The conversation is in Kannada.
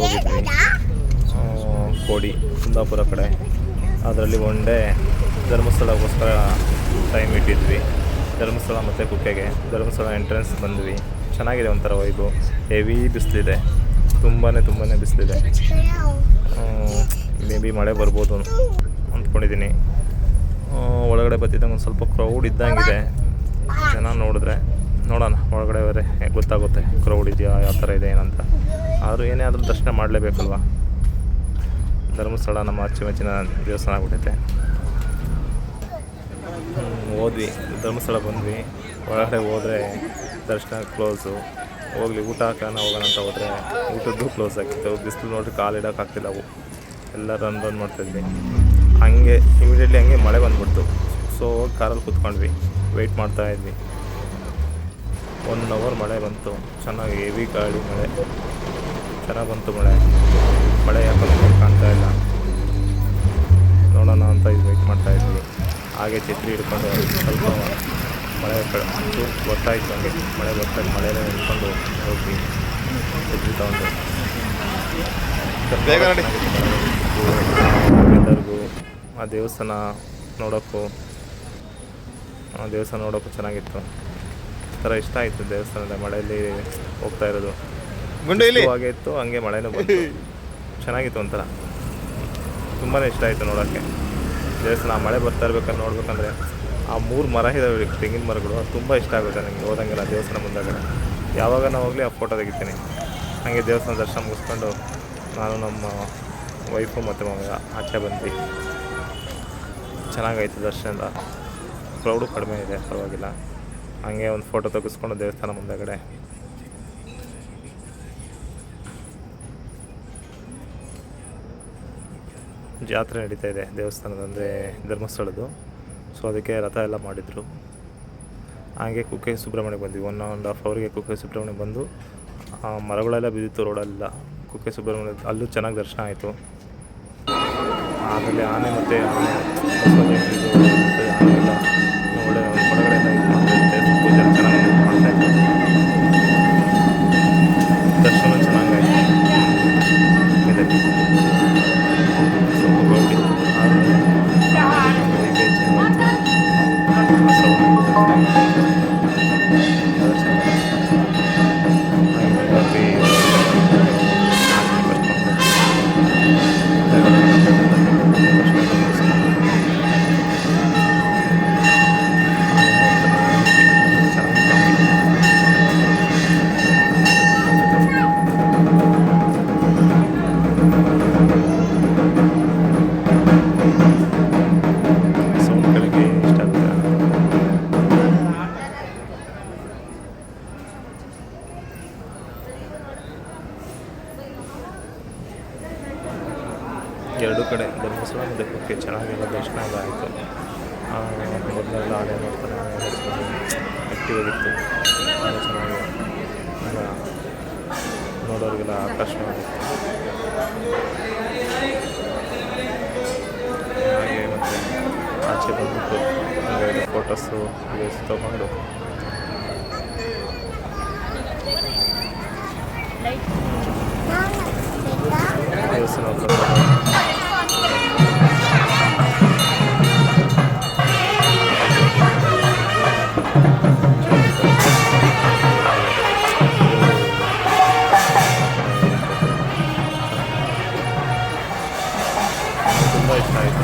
ಇದಕ್ಕೆ ಹೋಗಿದ್ವಿ, ಕೋಡಿ ಕುಂದಾಪುರ ಕಡೆ. ಅದರಲ್ಲಿ ಒನ್ ಡೇ ಧರ್ಮಸ್ಥಳಕ್ಕೋಸ್ಕರ ಟೈಮ್ ಇಟ್ಟಿದ್ವಿ. ಧರ್ಮಸ್ಥಳ ಮತ್ತು ಕುಕ್ಕೆಗೆ. ಧರ್ಮಸ್ಥಳ ಎಂಟ್ರೆನ್ಸ್ ಬಂದ್ವಿ. ಚೆನ್ನಾಗಿದೆ, ಒಂಥರ ವೈಬು. ಹೆವಿ ಬಿಸಿಲಿದೆ, ತುಂಬಾ ಬಿಸಿಲಿದೆ. ಮೇ ಬಿ ಮಳೆ ಬರ್ಬೋದು ಅಂದ್ಕೊಂಡಿದ್ದೀನಿ. ಒಳಗಡೆ ಬರ್ತಿದ್ದಂಗೆ ಒಂದು ಸ್ವಲ್ಪ ಕ್ರೌಡ್ ಇದ್ದಂಗಿದೆ. ಜನ ನೋಡಿದ್ರೆ ನೋಡೋಣ, ಒಳಗಡೆ ಬೇರೆ ಗೊತ್ತಾಗುತ್ತೆ ಕ್ರೌಡ್ ಇದೆಯಾ, ಯಾವ ಥರ ಇದೆ ಏನಂತ. ಆದರೂ ಏನೇ ಆದರೂ ದರ್ಶನ ಮಾಡಲೇಬೇಕಲ್ವ. ಧರ್ಮಸ್ಥಳ ನಮ್ಮ ಅಚ್ಚುಮೆಚ್ಚಿನ ದೇವಸ್ಥಾನ ಆಗ್ಬಿಟ್ಟೈತೆ. ಹೋದ್ವಿ, ಧರ್ಮಸ್ಥಳ ಬಂದ್ವಿ. ಒಳಗಡೆ ಹೋದರೆ ದರ್ಶನ ಕ್ಲೋಸು. ಹೋಗ್ಲಿ ಊಟ ಹಾಕೋಣ ಹೋಗೋಣ ಅಂತ ಹೋದರೆ ಊಟದ್ದು ಕ್ಲೋಸ್ ಆಗ್ತಿತ್ತು. ಬಿಸಿಲು ನೋಡ್ರಿ ಕಾಲಿಡೋಕ್ಕಾಗ್ತಿಲ್ಲ. ಅವು ಎಲ್ಲ ರನ್ ಮಾಡ್ತಾಯಿದ್ವಿ. ಹಂಗೆ ಇಮಿಡಿಯೇಟ್ಲಿ ಹಂಗೆ ಮಳೆ ಬಂದ್ಬಿಡ್ತು. ಸೊ ಹೋಗಿ ಕಾರಲ್ಲಿ ಕೂತ್ಕೊಂಡ್ವಿ, ವೆಯ್ಟ್ ಮಾಡ್ತಾಯಿದ್ವಿ. 1 ಅವರ್ ಮಳೆ ಬಂತು. ಚೆನ್ನಾಗಿ ಹೆವಿ ಗಾಳಿ ಮಳೆ, ಚೆನ್ನಾಗಿ ಬಂತು ಮಳೆ ಯಾಕಂದ್ರೆ ಕಾಣ್ತಾ ಇಲ್ಲ. ನೋಡೋಣ ಅಂತ ವೆಯ್ಟ್ ಮಾಡ್ತಾಯಿದ್ವಿ. ಹಾಗೆ ಛತ್ರಿ ಹಿಡ್ಕೊಂಡು ಸ್ವಲ್ಪ ಮಳೆ ಗೊತ್ತಾಯಿತು. ಹಂಗೆ ಮಳೆ ಗೊತ್ತಾಗಿ ಮಳೆಯಲ್ಲೇ ನಿಂತ್ಕೊಂಡು ಹೋಗಿ ಛತ್ರಿ ತಗೊಂಡು ಎಲ್ಲರಿಗೂ ಆ ದೇವಸ್ಥಾನ ನೋಡೋಕ್ಕೂ ಚೆನ್ನಾಗಿತ್ತು. ಥರ ಇಷ್ಟ ಆಯಿತು ದೇವಸ್ಥಾನದ ಮಳೆಯಲ್ಲಿ ಹೋಗ್ತಾ ಇರೋದು. ಹಾಗೆ ಇತ್ತು, ಹಂಗೆ ಮಳೆನೂ ಬಂತು. ಚೆನ್ನಾಗಿತ್ತು, ಒಂಥರ ತುಂಬಾ ಇಷ್ಟ ಆಯಿತು ನೋಡೋಕ್ಕೆ ದೇವಸ್ಥಾನ. ಮಳೆ ಬರ್ತಾ ಇರ್ಬೇಕಂದ್ರೆ ನೋಡ್ಬೇಕಂದ್ರೆ ಆ 3 ಮರ ಇದಾವೆ, ತೆಂಗಿನ ಮರಗಳು. ಅದು ತುಂಬ ಇಷ್ಟ ಆಗುತ್ತೆ ನನಗೆ. ಹೋದಂಗೆಲ್ಲ ದೇವಸ್ಥಾನ ಮುಂದಾಗಡೆ ಯಾವಾಗ ನಾವು ಹೋಗಲಿ ಆ ಫೋಟೋ ತೆಗಿತೀನಿ. ಹಾಗೆ ದೇವಸ್ಥಾನ ದರ್ಶನ ಮುಗಿಸ್ಕೊಂಡು ನಾನು ನಮ್ಮ ವೈಫು ಮತ್ತು ಮಗ ಆಚೆ ಬಂದ್ವಿ. ಚೆನ್ನಾಗಾಯಿತು ದರ್ಶನ. ಕ್ರೌಡು ಕಡಿಮೆ ಇದೆ, ಪರವಾಗಿಲ್ಲ. ಹಾಗೆ ಒಂದು ಫೋಟೋ ತೆಗೆಸ್ಕೊಂಡು ದೇವಸ್ಥಾನ ಮುಂದೆಗಡೆ ಜಾತ್ರೆ ನಡೀತಾ ಇದೆ ದೇವಸ್ಥಾನದ, ಅಂದರೆ ಧರ್ಮಸ್ಥಳದ್ದು. ಸೊ ಅದಕ್ಕೆ ರಥ ಎಲ್ಲ ಮಾಡಿದರು. ಹಾಗೆ ಕುಕ್ಕೆ ಸುಬ್ರಹ್ಮಣ್ಯಕ್ಕೆ ಬಂದ್ವಿ. 1.5 ಅವರ್ಗೆ ಕುಕ್ಕೆ ಸುಬ್ರಹ್ಮಣ್ಯ ಬಂದು ಮರಗಳೆಲ್ಲ ಬಿದ್ದಿತ್ತು ರೋಡೆಲ್ಲ. ಕುಕ್ಕೆ ಸುಬ್ರಹ್ಮಣ್ಯ ಅಲ್ಲೂ ಚೆನ್ನಾಗಿ ದರ್ಶನ ಆಯಿತು. ಆಮೇಲೆ ಆನೆ ಮತ್ತು ಆನೆಲ್ಲ ಒಳ್ಳೆ ಒಳಗಡೆ ಇದು ಮಾಡ್ತಾಯಿದ್ದೆ. ಪೂಜೆ ಚೆನ್ನಾಗಿ ಮಾಡ್ತಾಯಿತ್ತು. ದರ್ಶನ ಚೆನ್ನಾಗಾಯಿತು. ಇದೆ ಸ್ವಲ್ಪ ಗೌಡಿ ಎರಡೂ ಕಡೆ ಧರ್ಮಸ್ಥಳ ಮತ್ತು ಕುಕ್ಕೆ ಚೆನ್ನಾಗೆಲ್ಲ ದರ್ಶನ ಎಲ್ಲ ಆಯಿತು. ಮೊದಲೆಲ್ಲ ಆನೆ ನೋಡ್ತಾರೆ, ಆ್ಯಕ್ಟಿವ್ ಆಗಿತ್ತು. ತುಂಬ ಚೆನ್ನಾಗಿ ಎಲ್ಲ ನೋಡೋರಿಗೆಲ್ಲ ಆಕರ್ಷಣವಾಗಿತ್ತು. ಹಾಗೆ ಮತ್ತು ಆಚೆ ಬಂದ್ಬಿಟ್ಟು ಹಾಗೆ ಫೋಟೋಸು ವೀಡಿಯೋಸ್ ತೊಗೊಂಡು ದೇವಸ್ಥಾನ ತುಂಬ ಇಷ್ಟ ಆಯಿತು.